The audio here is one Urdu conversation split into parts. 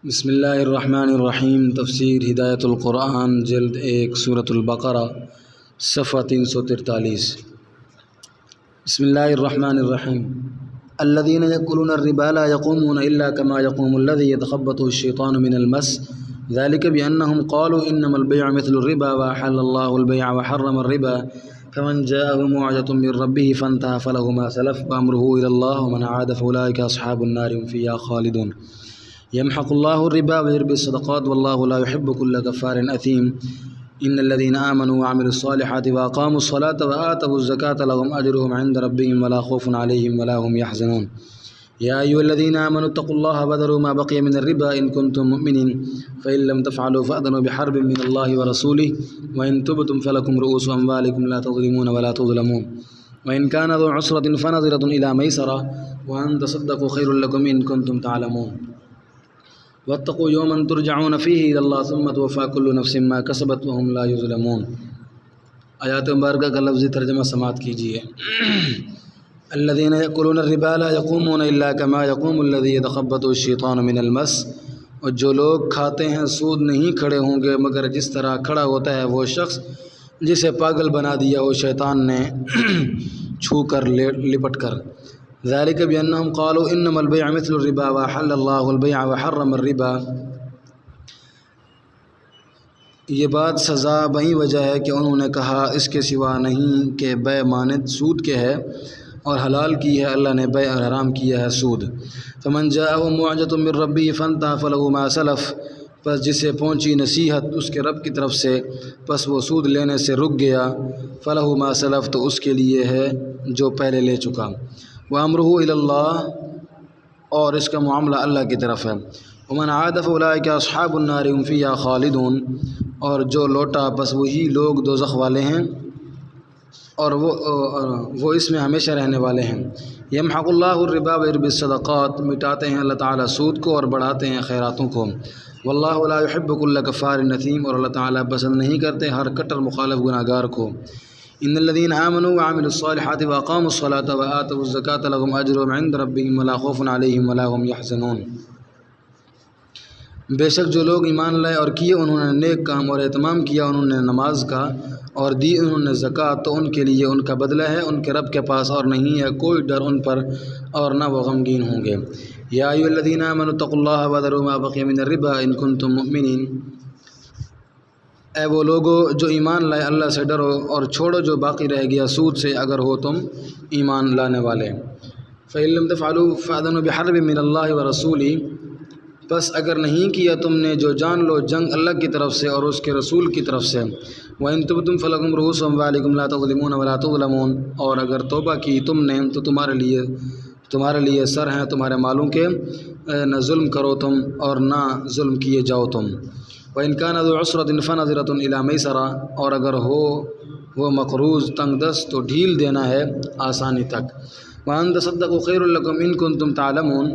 بسم اللہ الرحمن الرحیم۔ تفسیر ہدایت القرآن جلد 1 سورۃ البقرہ صفحہ 343۔ بسم اللہ الرحمن الرحیم۔ الذين يأكلون الربا لا يقومون إلا كما يقوم الذي يتخبطه الشيطان من المس ذلك بأنهم قالوا إنما البيع مثل الربا وأحل الله البيع وحرم الربا فمن جاءه موعظة من ربه فانتهى فله ما سلف وأمره إلى الله ومن عاد فأولئك أصحاب النار هم فيها خالدون يمحق الله الربا ويربي الصدقات والله لا يحب كل كفار أثيم إن الذين آمنوا وعملوا الصالحات وأقاموا الصلاة وآتوا الزكاة لهم أجرهم عند ربهم ولا خوف عليهم ولا هم يحزنون يا أيها الذين آمنوا اتقوا الله وذروا ما بقي من الربا إن كنتم مؤمنين فإن لم تفعلوا فأذنوا بحرب من الله ورسوله وإن تبتم فلكم رؤوس أموالكم لا تظلمون ولا تظلمون وإن كان ذو عسرة فنظرة إلى ميسرة وأن تصدقوا خير لكم إن كنتم تعلمون واتقوا يوما ترجعون فيه إلى الله ثم توفى كل نفس ما كسبت وهم لا يظلمون۔ آیات مبارکہ کا لفظی ترجمہ سماعت کیجیے۔ الذين يأكلون الربا لا يقومون إلا كما يقوم الذي يتخبطه الشيطان من المس، اور جو لوگ کھاتے ہیں سود نہیں کھڑے ہوں گے مگر جس طرح کھڑا ہوتا ہے وہ شخص جسے پاگل بنا دیا ہو شیطان نے چھو کر لپٹ کر۔ ذلك بأنهم قالوا إنما البيع مثل الربا وأحل الله البيع وحرم الربا، یہ بات سزا بہی وجہ ہے کہ انہوں نے کہا اس کے سوا نہیں کہ بے مانند سود کے ہے، اور حلال کی ہے اللہ نے بے اور حرام کیا ہے سود۔ فمن جاءه موعظة من ربه فانتهى فله ما سلف، پس جسے پہنچی نصیحت اس کے رب کی طرف سے پس وہ سود لینے سے رک گیا، فله ما سلف تو اس کے لیے ہے جو پہلے لے چکا، وامرہ الی اللہ اور اس کا معاملہ اللہ کی طرف ہے، ومن عاد فاولئک اصحاب النار هم فیہا خالدون، اور جو لوٹا پس وہی لوگ دوزخ والے ہیں اور وہ اس میں ہمیشہ رہنے والے ہیں۔ یمحق اللہ الربا ویربی الصدقات، مٹاتے ہیں اللہ تعالیٰ سود کو اور بڑھاتے ہیں خیراتوں کو۔ واللہ لا يحب كل کفار اثیم، اور اللہ تعالیٰ پسند نہیں کرتے ہر کٹر مخالف گناہ گار کو۔ ان الذين آمنوا وعملوا الصالحات واقاموا الصلاة وآتوا الزكاة لهم اجرهم عند ربهم ولا خوف عليهم ولا هم يحزنون، بے شک جو لوگ ایمان لائے اور کیے انہوں نے نیک کام اور اہتمام کیا انہوں نے نماز کا اور دی انہوں نے زکوٰۃ، تو ان کے لیے ان کا بدلہ ہے ان کے رب کے پاس، اور نہیں ہے کوئی ڈر ان پر اور نہ وہ غمگین ہوں گے۔ یا ایھا الذین آمنوا اتقوا اللہ وذروا ما بقی من الربا ان کنتم مؤمنین، اے وہ لوگو جو ایمان لائے اللہ سے ڈرو اور چھوڑو جو باقی رہ گیا سود سے اگر ہو تم ایمان لانے والے۔ فإن لم تفعلوا فأذنوا بحرب من اللہ ورسولہ، پس اگر نہیں کیا تم نے جو جان لو جنگ اللہ کی طرف سے اور اس کے رسول کی طرف سے۔ وَإِن تُبْتُمْ فَلَكُمْ رُءُوسُ أَمْوَالِكُمْ لَا تَظْلِمُونَ وَلَا تُظْلَمُونَ، اور اگر توبہ کی تم نے تو تمہارے لیے سر ہیں تمہارے مالوں کے، نہ ظلم کرو تم اور نہ ظلم کیے جاؤ تم۔ وَإِن كَانَ ذُو عُسْرَةٍ فَنَظِرَةٌ إِلَى مَيْسَرَةٍ، اور اگر ہو وہ مقروض تنگ دست تو ڈھیل دینا ہے آسانی تک۔ وَأَن تَصَدَّقُوا خَيْرٌ لَكُمْ إِن كُنتُمْ تَعْلَمُونَ،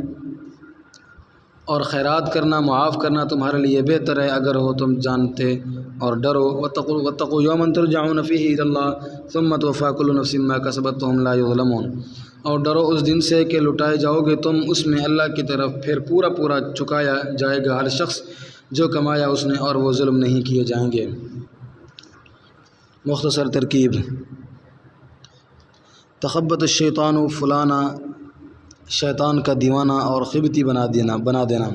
اور خیرات کرنا معاف کرنا تمہارے لیے بہتر ہے اگر ہو تم جانتے اور ڈرو۔ وَاتَّقُوا يَوْمًا تُرْجَعُونَ فِيهِ إِلَى اللَّهِ ثُمَّ تُوَفَّىٰ كُلُّ نَفْسٍ مَّا كَسَبَتْ وَهُمْ لَا يُظْلَمُونَ، اور ڈرو اس دن سے کہ لٹائے جاؤ گے تم اس میں اللہ کی طرف، پھر پورا چکایا جائے گا ہر شخص جو کمایا اس نے، اور وہ ظلم نہیں کیے جائیں گے۔ مختصر ترکیب: تخبط الشیطان فلانا، شیطان کا دیوانہ اور خبتی بنا دینا۔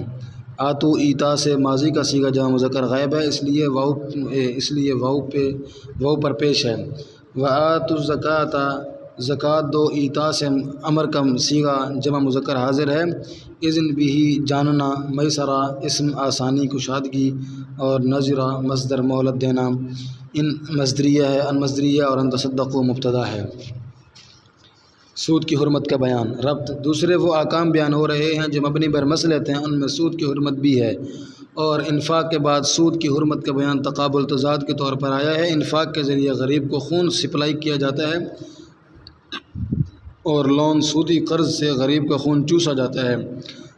آتو ایتا سے ماضی کا صیغہ جمع مذکر غائب ہے، اس لیے واو پر پیش ہے۔ وآتوا الزکاۃ، زکوٰۃ دو، ایتا سے امر کا صیغہ جمع مذکر حاضر ہے۔ اذن بھی جاننا، میسرہ اسم آسانی کشادگی، اور نظرہ مصدر مہلت دینا، ان مصدریہ ہے، ان مصدریہ، اور ان تصدقوا مبتدا ہے۔ سود کی حرمت کا بیان۔ ربط: دوسرے وہ احکام بیان ہو رہے ہیں جو مبنی بر مسئلت ہیں، ان میں سود کی حرمت بھی ہے، اور انفاق کے بعد سود کی حرمت کا بیان تقابل تضاد کے طور پر آیا ہے۔ انفاق کے ذریعے غریب کو خون سپلائی کیا جاتا ہے، اور لون سودی قرض سے غریب کا خون چوسا جاتا ہے،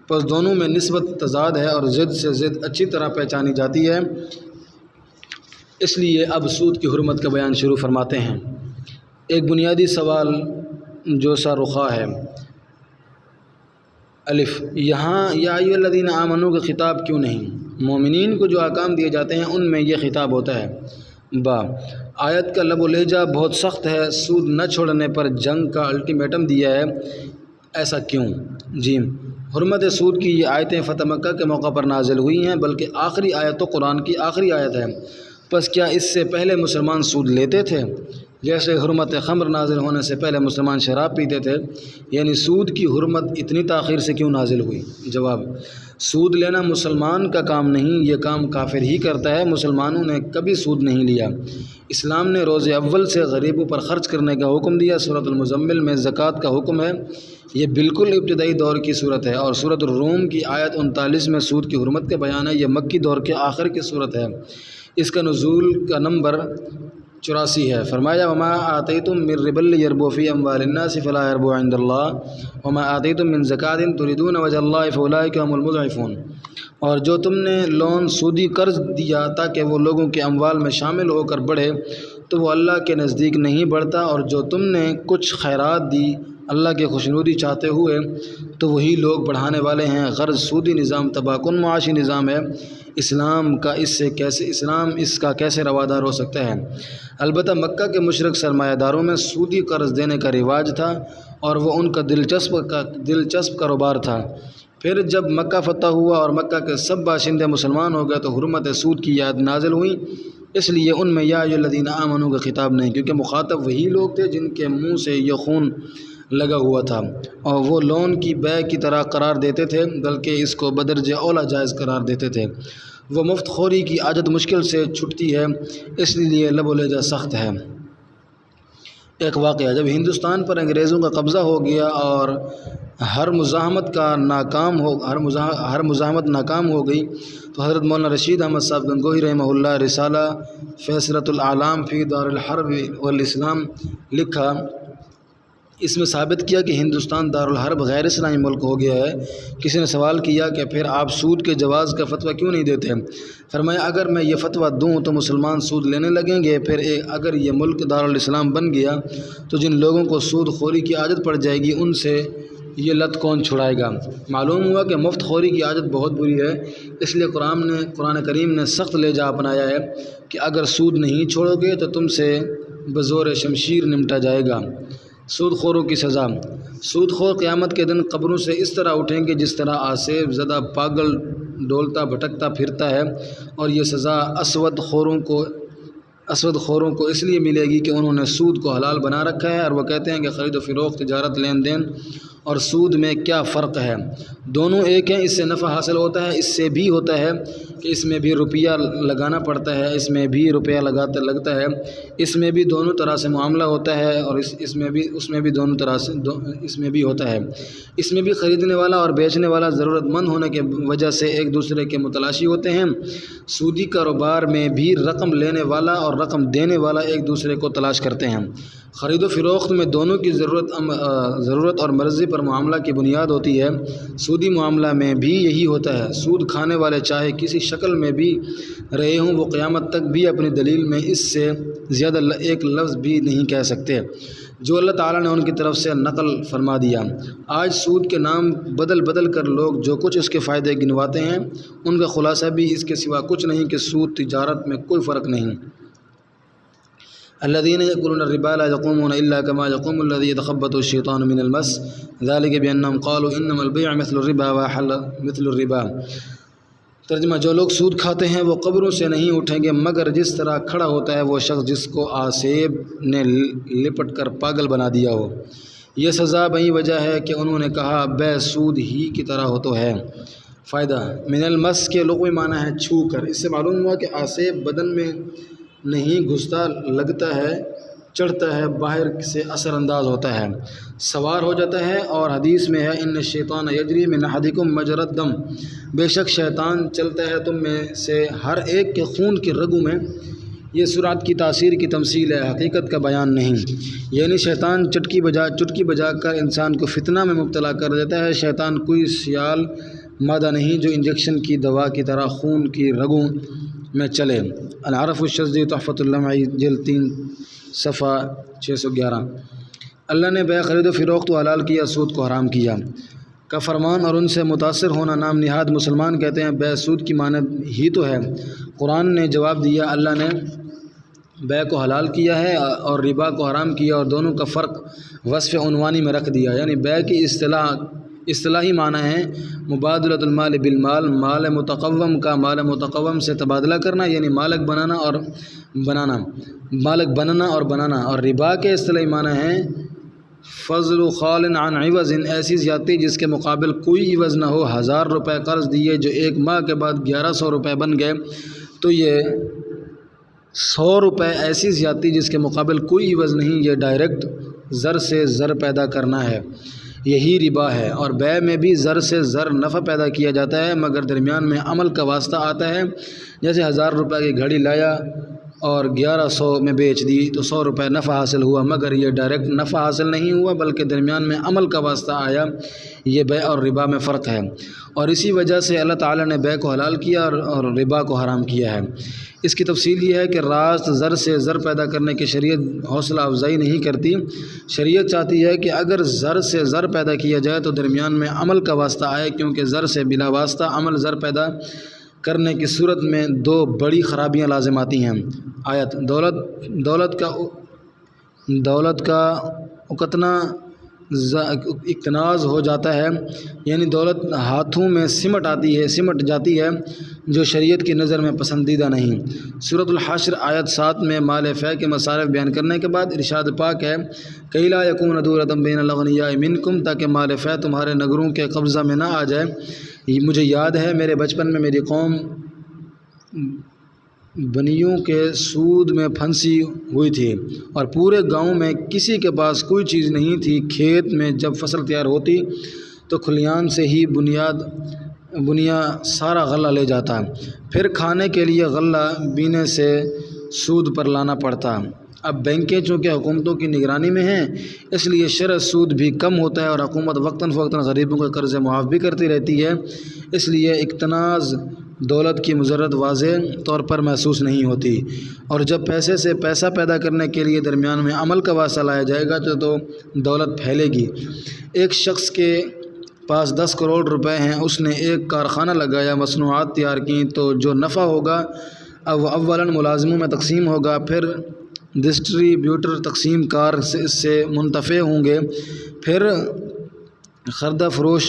پس دونوں میں نسبت تضاد ہے اور ضد سے ضد اچھی طرح پہچانی جاتی ہے، اس لیے اب سود کی حرمت کا بیان شروع فرماتے ہیں۔ ایک بنیادی سوال جو سا رخا ہے، الف، یہاں یا ایھا الذین آمنوا کا خطاب کیوں نہیں؟ مومنین کو جو احکام دیے جاتے ہیں ان میں یہ خطاب ہوتا ہے۔ با، آیت کا لب و لہجہ بہت سخت ہے، سود نہ چھوڑنے پر جنگ کا الٹیمیٹم دیا ہے، ایسا کیوں؟ جیم، حرمت سود کی یہ آیتیں فتح مکہ کے موقع پر نازل ہوئی ہیں، بلکہ آخری آیت تو قرآن کی آخری آیت ہے، پس کیا اس سے پہلے مسلمان سود لیتے تھے؟ جیسے حرمت خمر نازل ہونے سے پہلے مسلمان شراب پیتے تھے، یعنی سود کی حرمت اتنی تاخیر سے کیوں نازل ہوئی؟ جواب، سود لینا مسلمان کا کام نہیں، یہ کام کافر ہی کرتا ہے، مسلمانوں نے کبھی سود نہیں لیا۔ اسلام نے روز اول سے غریبوں پر خرچ کرنے کا حکم دیا، سورۃ المزمل میں زکوٰۃ کا حکم ہے، یہ بالکل ابتدائی دور کی صورت ہے، اور سورۃ الروم کی آیت 39 میں سود کی حرمت کا بیان ہے، یہ مکی دور کے آخر کی صورت ہے، اس کا نزول کا نمبر 84 ہے۔ فرمایا وما آتیتم من ربا لیربو فی اموال الناس فلا یربو عند اللہ وما آتیتم من زکاۃ تریدون وجہ اللہ فاولئک هم المضعفون، اور جو تم نے لون سودی قرض دیا تاکہ وہ لوگوں کے اموال میں شامل ہو کر بڑھے تو وہ اللہ کے نزدیک نہیں بڑھتا، اور جو تم نے کچھ خیرات دی اللہ کی خوشنودی چاہتے ہوئے تو وہی لوگ بڑھانے والے ہیں۔ غرض سودی نظام تباہ کن معاشی نظام ہے، اسلام اس کا کیسے روادار ہو سکتا ہے؟ البتہ مکہ کے مشرک سرمایہ داروں میں سودی قرض دینے کا رواج تھا اور وہ ان کا دلچسپ کاروبار تھا۔ پھر جب مکہ فتح ہوا اور مکہ کے سب باشندے مسلمان ہو گئے تو حرمت سود کی یاد نازل ہوئی، اس لیے ان میں یا ایھا الذین آمنوا کا خطاب نہیں، کیونکہ مخاطب وہی لوگ تھے جن کے منہ سے یہ خون لگا ہوا تھا اور وہ لون کی بے کی طرح قرار دیتے تھے، بلکہ اس کو بدرجہ اولا جائز قرار دیتے تھے۔ وہ مفت خوری کی عادت مشکل سے چھٹتی ہے، اس لیے لب و لہجہ سخت ہے۔ ایک واقعہ، جب ہندوستان پر انگریزوں کا قبضہ ہو گیا اور ہر مزاحمت ناکام ہو گئی تو حضرت مولانا رشید احمد صاحب گنگوہی رحمہ اللہ رسالہ فیصلۃ الاعلام فی دار الحرب والاسلام لکھا، اس میں ثابت کیا کہ ہندوستان دارالحرب غیر اسلامی ملک ہو گیا ہے۔ کسی نے سوال کیا کہ پھر آپ سود کے جواز کا فتویٰ کیوں نہیں دیتے؟ فرمایا اگر میں یہ فتویٰ دوں تو مسلمان سود لینے لگیں گے، پھر اگر یہ ملک دارالاسلام بن گیا تو جن لوگوں کو سود خوری کی عادت پڑ جائے گی ان سے یہ لت کون چھڑائے گا؟ معلوم ہوا کہ مفت خوری کی عادت بہت بری ہے، اس لیے قرآن کریم نے سخت لہجہ اپنایا ہے کہ اگر سود نہیں چھوڑو گے تو تم سے بزور شمشیر نمٹا جائے گا۔ سود خوروں کی سزا، سود خور قیامت کے دن قبروں سے اس طرح اٹھیں گے جس طرح آسیب زدہ پاگل ڈولتا بھٹکتا پھرتا ہے، اور یہ سزا اسود خوروں کو اس لیے ملے گی کہ انہوں نے سود کو حلال بنا رکھا ہے، اور وہ کہتے ہیں کہ خرید و فروخت، تجارت، لین دین اور سود میں کیا فرق ہے؟ دونوں ایک ہیں، اس سے نفع حاصل ہوتا ہے، اس سے بھی ہوتا ہے کہ اس میں بھی روپیہ لگانا پڑتا ہے، اس میں بھی روپیہ لگتا ہے، اس میں بھی دونوں طرح سے معاملہ ہوتا ہے، اور اس میں بھی دونوں طرح سے اس میں بھی ہوتا ہے۔ اس میں بھی خریدنے والا اور بیچنے والا ضرورت مند ہونے کی وجہ سے ایک دوسرے کے متلاشی ہوتے ہیں۔ سودی کاروبار میں بھی رقم لینے والا اور رقم دینے والا ایک دوسرے کو تلاش کرتے ہیں۔ خرید و فروخت میں دونوں کی ضرورت اور مرضی پر معاملہ کی بنیاد ہوتی ہے، سودی معاملہ میں بھی یہی ہوتا ہے۔ سود کھانے والے چاہے کسی شکل میں بھی رہے ہوں، وہ قیامت تک بھی اپنی دلیل میں اس سے زیادہ ایک لفظ بھی نہیں کہہ سکتے جو اللہ تعالیٰ نے ان کی طرف سے نقل فرما دیا۔ آج سود کے نام بدل کر لوگ جو کچھ اس کے فائدے گنواتے ہیں، ان کا خلاصہ بھی اس کے سوا کچھ نہیں کہ سود تجارت میں کوئی فرق نہیں۔ الذين يأكلون الربا لا يقومون إلا كما يقوم الذي يتخبطه الشيطان من المس ذلك بأنهم قالوا إنما البيع مثل الربا وحل مثل الربا۔ ترجمہ، جو لوگ سود کھاتے ہیں وہ قبروں سے نہیں اٹھیں گے مگر جس طرح کھڑا ہوتا ہے وہ شخص جس کو آسیب نے لپٹ کر پاگل بنا دیا ہو۔ یہ سزا بہی وجہ ہے کہ انہوں نے کہا بے سود ہی کی طرح ہو تو ہے۔ فائدہ، من المس کے لغوی معنی ہے چھو کر، اس سے معلوم ہوا کہ آسیب بدن میں نہیں گھستا، لگتا ہے، چڑھتا ہے، باہر سے اثر انداز ہوتا ہے، سوار ہو جاتا ہے، اور حدیث میں ہے ان الشیطان یجری من احدکم مجری الدم، بے شک شیطان چلتا ہے تم میں سے ہر ایک کے خون کی رگوں میں۔ یہ سرعت کی تاثیر کی تمثیل ہے، حقیقت کا بیان نہیں، یعنی شیطان چٹکی بجا کر انسان کو فتنہ میں مبتلا کر دیتا ہے۔ شیطان کوئی سیال مادہ نہیں جو انجیکشن کی دوا کی طرح خون کی رگوں میں چلے۔ العرف الشذلی تحفۃ اللمعی جلد 3 صفحہ 611۔ اللہ نے بے خرید و فروخت کو حلال کیا، سود کو حرام کیا۔ کا فرمان اور ان سے متاثر ہونا نام نہاد مسلمان کہتے ہیں۔ بے سود کی مانند ہی تو ہے۔ قرآن نے جواب دیا، اللہ نے بے کو حلال کیا ہے اور ربا کو حرام کیا، اور دونوں کا فرق وصف عنوانی میں رکھ دیا۔ یعنی بے کی اصطلاحی معنی ہے مبادلۃ المال بالمال، مال متقوم کا مال متقوم سے تبادلہ کرنا، یعنی مالک بنانا اور بنانا۔ اور ربا کے اصطلاحی معنی ہے فضل خال عن عوض، ایسی زیادتی جس کے مقابل کوئی عوض نہ ہو۔ 1000 روپے قرض دیے جو 1 ماہ کے بعد 1100 روپے بن گئے تو یہ 100 روپے ایسی زیادتی جس کے مقابل کوئی عوض نہیں۔ یہ ڈائریکٹ زر سے زر پیدا کرنا ہے، یہی ربا ہے۔ اور بے میں بھی زر سے زر نفع پیدا کیا جاتا ہے، مگر درمیان میں عمل کا واسطہ آتا ہے۔ جیسے 1000 روپے کی گھڑی لایا اور 1100 میں بیچ دی تو 100 روپے نفع حاصل ہوا، مگر یہ ڈائریکٹ نفع حاصل نہیں ہوا بلکہ درمیان میں عمل کا واسطہ آیا۔ یہ بے اور ربا میں فرق ہے، اور اسی وجہ سے اللہ تعالیٰ نے بے کو حلال کیا اور ربا کو حرام کیا ہے۔ اس کی تفصیل یہ ہے کہ راست زر سے زر پیدا کرنے کی شریعت حوصلہ افزائی نہیں کرتی۔ شریعت چاہتی ہے کہ اگر زر سے زر پیدا کیا جائے تو درمیان میں عمل کا واسطہ آئے، کیونکہ زر سے بلا واسطہ عمل زر پیدا کرنے کی صورت میں 2 بڑی خرابیاں لازم آتی ہیں۔ آیت دولت کا اقتناز ہو جاتا ہے، یعنی دولت ہاتھوں میں سمٹ جاتی ہے جو شریعت کی نظر میں پسندیدہ نہیں۔ سورۃ الحشر آیت 7 میں مال فے کے مصارف بیان کرنے کے بعد ارشاد پاک ہے کہ لا یکون دولۃ بین الاغنیاء منکم، تاکہ مال فے تمہارے نگروں کے قبضہ میں نہ آ جائے۔ مجھے یاد ہے میرے بچپن میں میری قوم بنیوں کے سود میں پھنسی ہوئی تھی اور پورے گاؤں میں کسی کے پاس کوئی چیز نہیں تھی۔ کھیت میں جب فصل تیار ہوتی تو کھلیان سے ہی بنیا سارا غلہ لے جاتا، پھر کھانے کے لیے غلہ بینے سے سود پر لانا پڑتا۔ اب بینکیں چونکہ حکومتوں کی نگرانی میں ہیں، اس لیے شرح سود بھی کم ہوتا ہے اور حکومت وقتاً فوقتاً غریبوں کے قرض معاف بھی کرتی رہتی ہے، اس لیے اقتناز دولت کی مضرت واضح طور پر محسوس نہیں ہوتی۔ اور جب پیسے سے پیسہ پیدا کرنے کے لیے درمیان میں عمل کا واسطہ لایا جائے گا تو دولت پھیلے گی۔ ایک شخص کے پاس 10 کروڑ روپے ہیں، اس نے ایک کارخانہ لگایا، مصنوعات تیار کیں، تو جو نفع ہوگا وہ اولاً ملازموں میں تقسیم ہوگا، پھر ڈسٹریبیوٹر تقسیم کار اس سے منتفع ہوں گے، پھر خردہ فروش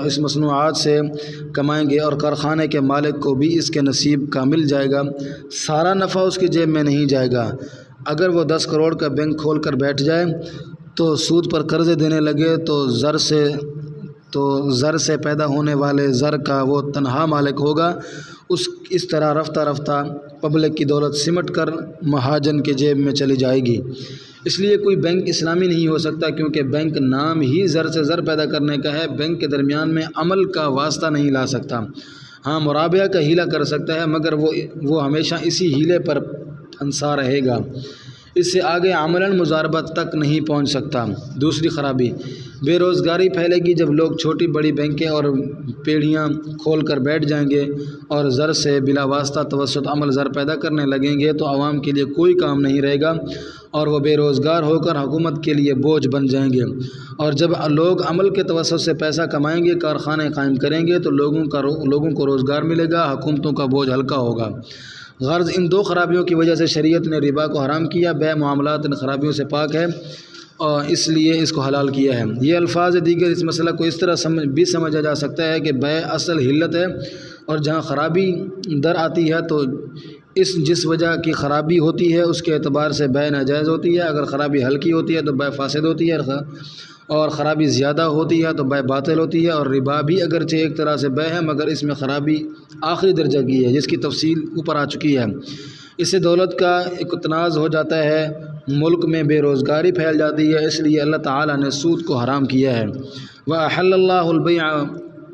اس مصنوعات سے کمائیں گے اور کارخانے کے مالک کو بھی اس کے نصیب کا مل جائے گا۔ سارا نفع اس کی جیب میں نہیں جائے گا۔ اگر وہ 10 کروڑ کا بینک کھول کر بیٹھ جائے تو سود پر قرضے دینے لگے تو زر سے پیدا ہونے والے زر کا وہ تنہا مالک ہوگا۔ اس طرح رفتہ رفتہ پبلک کی دولت سمٹ کر مہاجن کے جیب میں چلی جائے گی۔ اس لیے کوئی بینک اسلامی نہیں ہو سکتا، کیونکہ بینک نام ہی زر سے زر پیدا کرنے کا ہے۔ بینک کے درمیان میں عمل کا واسطہ نہیں لا سکتا، ہاں مرابعہ کا ہیلہ کر سکتا ہے، مگر وہ ہمیشہ اسی ہیلے پر پھنسا رہے گا، اس سے آگے عملاً مضاربت تک نہیں پہنچ سکتا۔ دوسری خرابی بے روزگاری پھیلے گی۔ جب لوگ چھوٹی بڑی بینکیں اور پیڑھیاں کھول کر بیٹھ جائیں گے اور زر سے بلا واسطہ توسط عمل زر پیدا کرنے لگیں گے تو عوام کے لیے کوئی کام نہیں رہے گا اور وہ بے روزگار ہو کر حکومت کے لیے بوجھ بن جائیں گے۔ اور جب لوگ عمل کے توسط سے پیسہ کمائیں گے، کارخانے قائم کریں گے تو لوگوں کو روزگار ملے گا، حکومتوں کا بوجھ ہلکا ہوگا۔ غرض ان 2 خرابیوں کی وجہ سے شریعت نے ربا کو حرام کیا۔ بے معاملات ان خرابیوں سے پاک ہے اور اس لیے اس کو حلال کیا ہے۔ یہ الفاظ دیگر اس مسئلہ کو اس طرح بھی سمجھا جا سکتا ہے کہ بے اصل حلت ہے اور جہاں خرابی در آتی ہے تو جس وجہ کی خرابی ہوتی ہے اس کے اعتبار سے بے ناجائز ہوتی ہے۔ اگر خرابی ہلکی ہوتی ہے تو بے فاسد ہوتی ہے، اور خرابی زیادہ ہوتی ہے تو بے باطل ہوتی ہے۔ اور ربا بھی اگرچہ ایک طرح سے بے ہے، مگر اس میں خرابی آخری درجہ کی ہے، جس کی تفصیل اوپر آ چکی ہے۔ اس سے دولت کا اقتناز ہو جاتا ہے، ملک میں بے روزگاری پھیل جاتی ہے، اس لیے اللہ تعالیٰ نے سود کو حرام کیا ہے۔ وَأَحَلَّ اللَّهُ الْبَيْعَ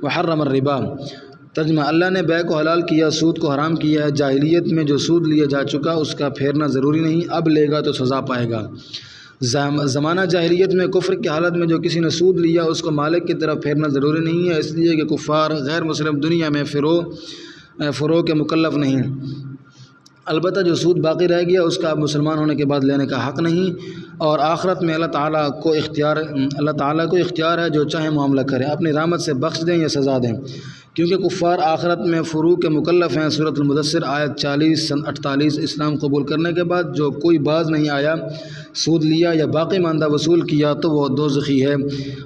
وَحَرَّمَ الرِّبَا۔ ترجمہ: اللہ نے بے کو حلال کیا، سود کو حرام کیا ہے۔ جاہلیت میں جو سود لیا جا چکا اس کا پھیرنا ضروری نہیں، اب لے گا تو سزا پائے گا۔ زمانہ جاہلیت میں کفر کی حالت میں جو کسی نے سود لیا اس کو مالک کی طرف پھیرنا ضروری نہیں ہے، اس لیے کہ کفار غیر مسلم دنیا میں فروغ کے مکلف نہیں۔ البتہ جو سود باقی رہ گیا اس کا اب مسلمان ہونے کے بعد لینے کا حق نہیں، اور آخرت میں اللہ تعالیٰ کو اختیار ہے، جو چاہے معاملہ کرے، اپنی رحمت سے بخش دیں یا سزا دیں، کیونکہ کفار آخرت میں فروغ کے مکلف ہیں۔ سورۃ المدثر آیت 40-48۔ اسلام قبول کرنے کے بعد جو کوئی باز نہیں آیا، سود لیا یا باقی ماندہ وصول کیا تو وہ دوزخی ہے،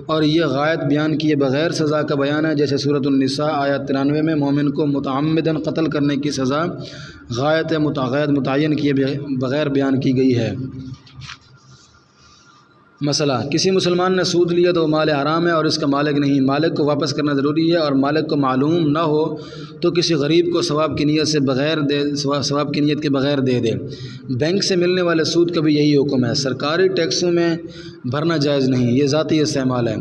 اور یہ غایت بیان کیے بغیر سزا کا بیان ہے، جیسے سورۃ النساء آیت 93 میں مومن کو متعمدن قتل کرنے کی سزا غایت متعین کیے بغیر بیان کی گئی ہے۔ مسئلہ: کسی مسلمان نے سود لیا تو وہ مال حرام ہے اور اس کا مالک نہیں، مالک کو واپس کرنا ضروری ہے، اور مالک کو معلوم نہ ہو تو کسی غریب کو ثواب کی نیت کے بغیر دے دے۔ بینک سے ملنے والے سود کا بھی یہی حکم ہے، سرکاری ٹیکسوں میں بھرنا جائز نہیں، یہ ذاتی استعمال ہے۔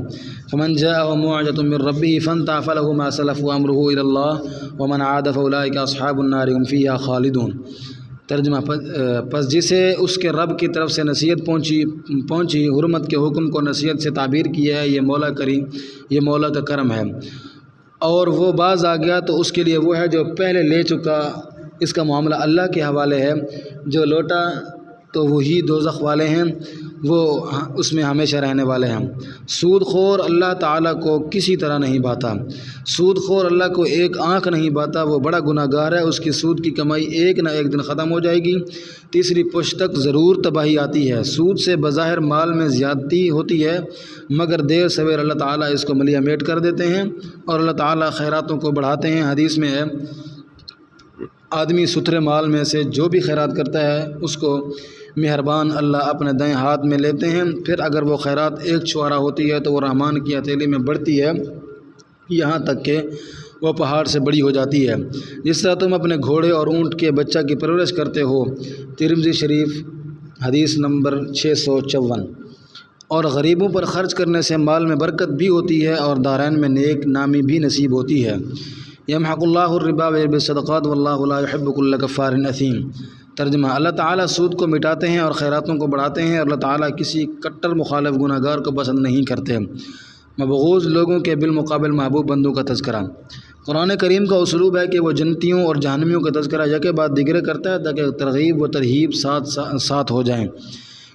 فمن جاءه موعظة من ربه فانتهى فله ما سلف وامره الى الله ومن عاد فاولئك اصحاب النار هم فيها خالدون۔ ترجمہ: پس جسے اس کے رب کی طرف سے نصیحت پہنچی حرمت کے حکم کو نصیحت سے تعبیر کیا ہے، یہ مولا کا کرم ہے، اور وہ باز آ گیا تو اس کے لیے وہ ہے جو پہلے لے چکا، اس کا معاملہ اللہ کے حوالے ہے، جو لوٹا تو وہی دوزخ والے ہیں، وہ اس میں ہمیشہ رہنے والے ہیں۔ سود خور اللہ تعالیٰ کو کسی طرح نہیں بھاتا، سود خور اللہ کو ایک آنکھ نہیں بھاتا، وہ بڑا گناہ گار ہے، اس کی سود کی کمائی ایک نہ ایک دن ختم ہو جائے گی، تیسری پشت تک ضرور تباہی آتی ہے۔ سود سے بظاہر مال میں زیادتی ہوتی ہے، مگر دیر سویر اللہ تعالیٰ اس کو ملیا میٹ کر دیتے ہیں، اور اللہ تعالیٰ خیراتوں کو بڑھاتے ہیں۔ حدیث میں ہے، آدمی ستھرے مال میں سے جو بھی خیرات کرتا ہے اس کو مہربان اللہ اپنے دائیں ہاتھ میں لیتے ہیں، پھر اگر وہ خیرات ایک چوارا ہوتی ہے تو وہ رحمان کی ہتھیلی میں بڑھتی ہے، یہاں تک کہ وہ پہاڑ سے بڑی ہو جاتی ہے۔ جس طرح تم اپنے گھوڑے اور اونٹ کے بچہ کی پرورش کرتے ہو۔ ترمذی شریف حدیث نمبر 654۔ اور غریبوں پر خرچ کرنے سے مال میں برکت بھی ہوتی ہے اور دارین میں نیک نامی بھی نصیب ہوتی ہے۔ یمحق اللہ الربا ویربی الصدقات واللہ لا يحب كل كفار اثیم۔ ترجمہ: اللہ تعالیٰ سود کو مٹاتے ہیں اور خیراتوں کو بڑھاتے ہیں، اور اللہ تعالیٰ کسی کٹر مخالف گناہ گار کو پسند نہیں کرتے۔ مبغوض لوگوں کے بالمقابل محبوب بندوں کا تذکرہ۔ قرآن کریم کا اسلوب ہے کہ وہ جنتیوں اور جہنمیوں کا تذکرہ یکے بعد دیگرے کرتا ہے تاکہ ترغیب و ترہیب ساتھ ہو جائیں۔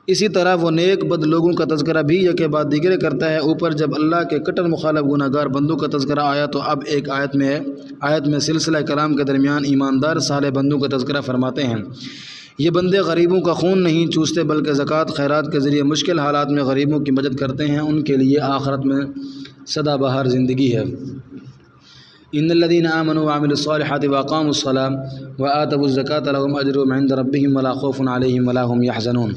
اسی طرح وہ نیک بد لوگوں کا تذکرہ بھی یکے بعد دیگرے کرتا ہے۔ اوپر جب اللہ کے کٹر مخالف گناہ گار بندوں کا تذکرہ آیا تو اب ایک آیت میں سلسلہ کلام کے درمیان ایماندار صالح بندوں کا تذکرہ فرماتے ہیں۔ یہ بندے غریبوں کا خون نہیں چوستے بلکہ زکوٰۃ خیرات کے ذریعے مشکل حالات میں غریبوں کی مدد کرتے ہیں، ان کے لیے آخرت میں سدا بہار زندگی ہے۔ ان الذين آمنوا وعملوا الصالحات واقاموا الصلاة وآتوا الزكاة لهم أجرهم عند ربهم ولا خوف عليهم ولا هم يحزنون۔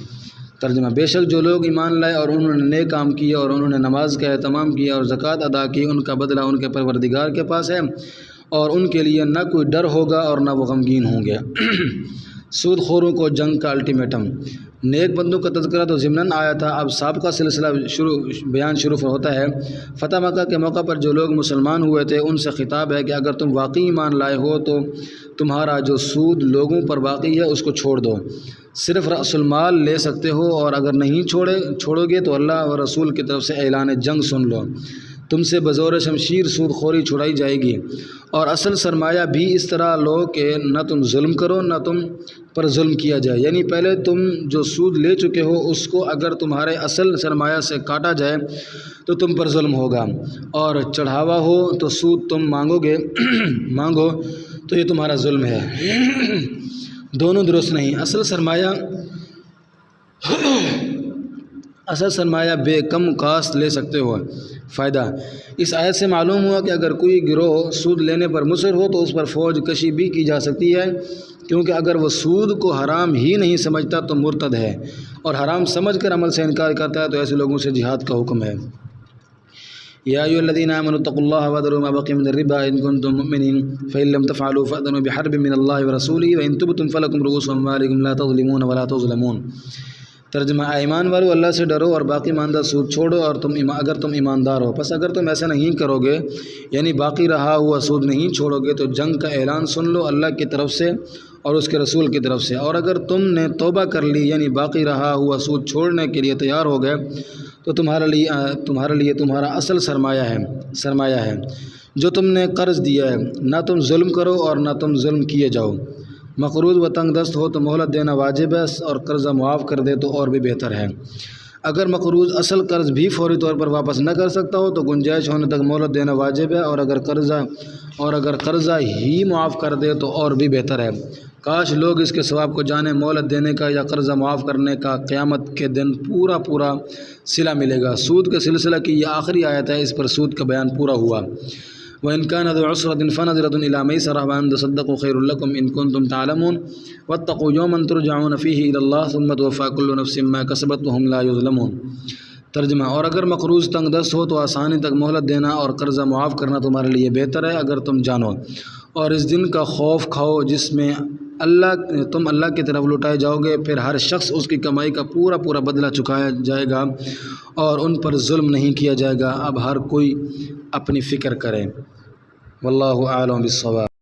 ترجمہ: بے شک جو لوگ ایمان لائے اور انہوں نے نیک کام کیا اور انہوں نے نماز کا اہتمام کیا اور زکوٰۃ ادا کی، ان کا بدلہ ان کے پروردگار کے پاس ہے، اور ان کے لیے نہ کوئی ڈر ہوگا اور نہ وہ غمگین ہوں گے۔ سود خوروں کو جنگ کا الٹیمیٹم۔ نیک بندوں کا تذکرہ تو ضمناً آیا تھا، اب سابقہ سلسلہ بیان شروع ہوتا ہے۔ فتح مکہ کے موقع پر جو لوگ مسلمان ہوئے تھے ان سے خطاب ہے کہ اگر تم واقعی ایمان لائے ہو تو تمہارا جو سود لوگوں پر باقی ہے اس کو چھوڑ دو، صرف رأس المال لے سکتے ہو، اور اگر نہیں چھوڑو گے تو اللہ اور رسول کی طرف سے اعلان جنگ سن لو، تم سے بزور شمشیر سود خوری چھڑائی جائے گی، اور اصل سرمایہ بھی اس طرح لو کہ نہ تم ظلم کرو نہ تم پر ظلم کیا جائے، یعنی پہلے تم جو سود لے چکے ہو اس کو اگر تمہارے اصل سرمایہ سے کاٹا جائے تو تم پر ظلم ہوگا، اور چڑھاوا ہو تو سود تم مانگو تو یہ تمہارا ظلم ہے، دونوں درست نہیں۔ اصل سرمایہ بے کم کاست لے سکتے ہو۔ فائدہ: اس آیت سے معلوم ہوا کہ اگر کوئی گروہ سود لینے پر مصر ہو تو اس پر فوج کشی بھی کی جا سکتی ہے، کیونکہ اگر وہ سود کو حرام ہی نہیں سمجھتا تو مرتد ہے، اور حرام سمجھ کر عمل سے انکار کرتا ہے تو ایسے لوگوں سے جہاد کا حکم ہے۔ یا ایھا الذین آمنوا اتقوا اللہ وذروا ما بقی من الربا ان کنتم مؤمنین فإن لم تفعلوا فأذنوا بحرب من اللہ ورسولہ وإن تبتم فلکم رؤوس اموالکم لا تظلمون ولا تظلمون۔ ترجمہ: اے ایمان والو، اللہ سے ڈرو اور باقی ماندہ سود چھوڑو اور اگر تم ایماندار ہو، پس اگر تم ایسا نہیں کرو گے، یعنی باقی رہا ہوا سود نہیں چھوڑو گے، تو جنگ کا اعلان سن لو اللہ کی طرف سے اور اس کے رسول کی طرف سے، اور اگر تم نے توبہ کر لی یعنی باقی رہا ہوا سود چھوڑنے کے لیے تیار ہو گئے تو تمہارے لیے تمہارا اصل سرمایہ ہے جو تم نے قرض دیا ہے، نہ تم ظلم کرو اور نہ تم ظلم کیے جاؤ۔ مقروض و تنگ دست ہو تو مہلت دینا واجب ہے، اور قرضہ معاف کر دے تو اور بھی بہتر ہے۔ اگر مقروض اصل قرض بھی فوری طور پر واپس نہ کر سکتا ہو تو گنجائش ہونے تک مہلت دینا واجب ہے، اور اگر قرضہ ہی معاف کر دے تو اور بھی بہتر ہے۔ کاش لوگ اس کے ثواب کو جانیں۔ مہلت دینے کا یا قرضہ معاف کرنے کا قیامت کے دن پورا صلہ ملے گا۔ سود کے سلسلہ کی یہ آخری آیت ہے، اس پر سود کا بیان پورا ہوا۔ وَإِنْ كَانَ ذُو عُسْرَةٍ فَنَظِرَةٌ إِلَىٰ مَيْسَرَةٍ وَأَن تَصَدَّقُوا خَيْرٌ لَكُمْ إِن كُنتُمْ تَعْلَمُونَ وَاتَّقُوا يَوْمًا تُرْجَعُونَ فِيهِ إِلَى اللَّهِ ثُمَّ تُوَفَّىٰ كُلُّ نَفْسٍ مَّا كَسَبَتْ وَهُمْ لَا يُظْلَمُونَ۔ ترجمہ: اور اگر مقروض تنگ دست ہو تو آسانی تک مہلت دینا اور قرضہ معاف کرنا تمہارے لیے بہتر ہے اگر تم جانو، اور اس دن کا خوف کھاؤ جس میں تم اللہ کی طرف لوٹائے جاؤ گے، پھر ہر شخص اس کی کمائی کا پورا بدلہ چکایا جائے گا اور ان پر ظلم نہیں کیا جائے گا۔ اب ہر کوئی اپنی فکر کرے۔ واللہ اعلم بالصواب۔